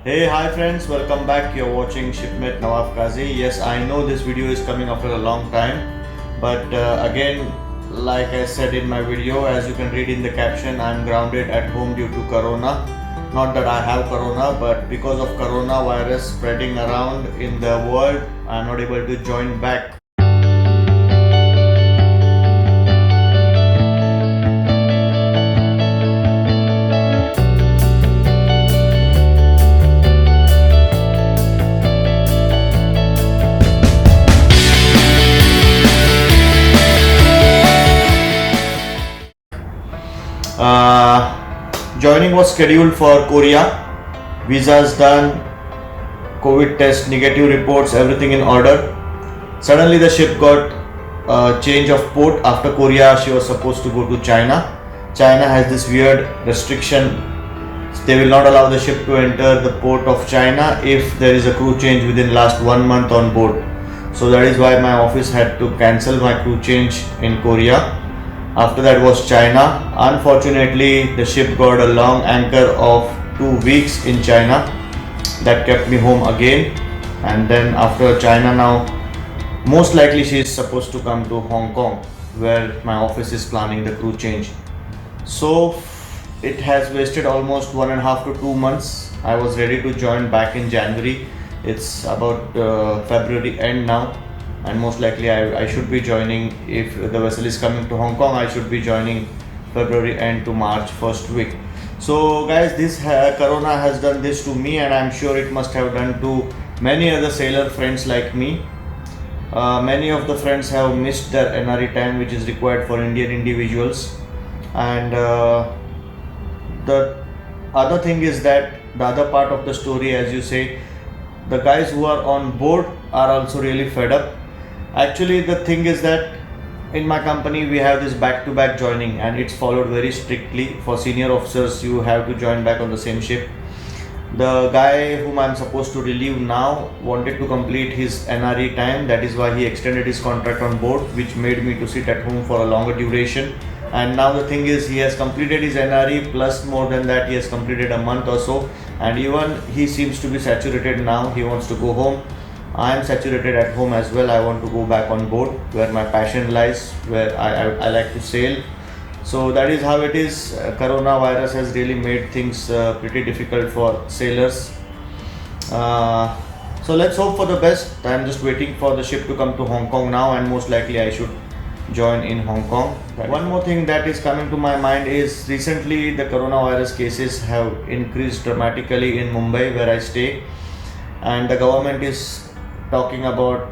Hey, hi friends, welcome back. You're watching Shipmate Nawaf Kazi. Yes, I know this video is coming after a long time, but again, like I said in my video, as you can read in the caption, I'm grounded at home due to Corona. Not that I have Corona, but because of coronavirus spreading around in the world, I'm not able to join back. Joining was scheduled for Korea. Visas done, COVID test, negative reports, everything in order. Suddenly, the ship got a change of port. After Korea, she was supposed to go to China. China has this weird restriction. They will not allow the ship to enter the port of China if there is a crew change within last 1 month on board. So that is why my office had to cancel my crew change in Korea. After that was China. Unfortunately, the ship got a long anchor of 2 weeks in China. That kept me home again. And then after China now, most likely she is supposed to come to Hong Kong, where my office is planning the crew change. So it has wasted almost 1.5 to 2 months. I was ready to join back in January. It's about February end now, and most likely I should be joining. If the vessel is coming to Hong Kong, I should be joining February end to March first week. So guys, this Corona has done this to me, and I'm sure it must have done to many other sailor friends like me. Many of the friends have missed their NRE time, which is required for Indian individuals, and the other thing is that the other part of the story, as you say, the guys who are on board are also really fed up. Actually, the thing is that in my company we have this back to back joining, and it's followed very strictly. For senior officers, you have to join back on the same ship. The guy whom I'm supposed to relieve now wanted to complete his NRE time. That is why he extended his contract on board, which made me to sit at home for a longer duration. And now the thing is, he has completed his NRE, plus more than that, he has completed a month or so. And even he seems to be saturated now. He wants to go home. I am saturated at home as well. I want to go back on board where my passion lies, where I like to sail. So that is how it is. Coronavirus has really made things pretty difficult for sailors. So let's hope for the best. I'm just waiting for the ship to come to Hong Kong now, and most likely I should join in Hong Kong. One more thing that is coming to my mind is recently the coronavirus cases have increased dramatically in Mumbai, where I stay, and the government is talking about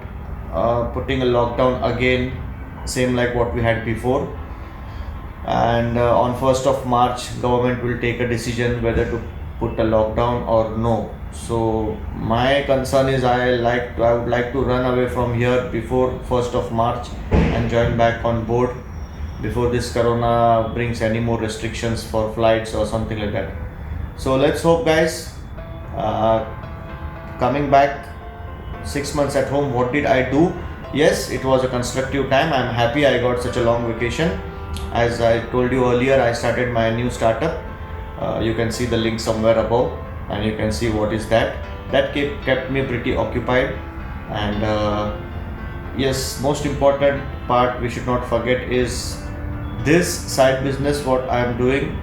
putting a lockdown again, same like what we had before. And on 1st of March, government will take a decision whether to put a lockdown or no. So my concern is I would like to run away from here before 1st of March and join back on board before this corona brings any more restrictions for flights or something like that. So let's hope, guys. uh, Coming back 6 months at home, what did I do? Yes, it was a constructive time. I'm happy I got such a long vacation. As I told you earlier, I started my new startup. You can see the link somewhere above, and you can see what is that. That kept me pretty occupied. And yes, most important part we should not forget is this side business, what I am doing.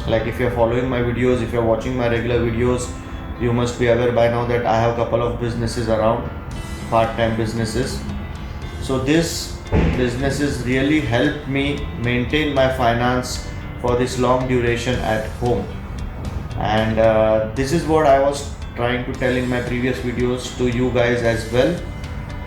Like, if you're following my videos, if you're watching my regular videos, you must be aware by now that I have a couple of businesses around, part-time businesses. So this businesses really help me maintain my finance for this long duration at home. And this is what I was trying to tell in my previous videos to you guys as well.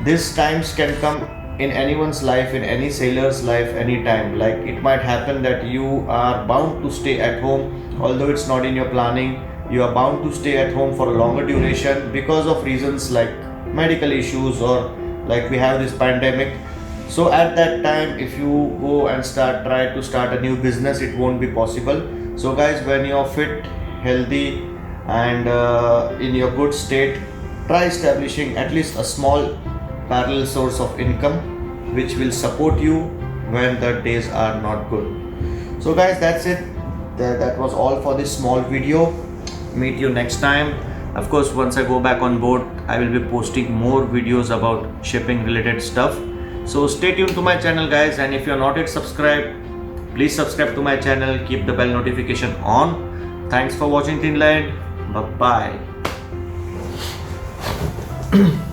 These times can come in anyone's life, in any sailor's life, anytime. Like, it might happen that you are bound to stay at home, although it's not in your planning. You are bound to stay at home for a longer duration because of reasons like medical issues, or like we have this pandemic. So at that time, if you go and try to start a new business, it won't be possible. So guys, when you're fit, healthy, and in your good state, try establishing at least a small parallel source of income which will support you when the days are not good. So guys, that's it. That was all for this small video. Meet you next time. Of course, once I go back on board, I will be posting more videos about shipping related stuff. So stay tuned to my channel, guys, and if you're not yet subscribed, please subscribe to my channel, keep the bell notification on. Thanks for watching till end. Bye bye.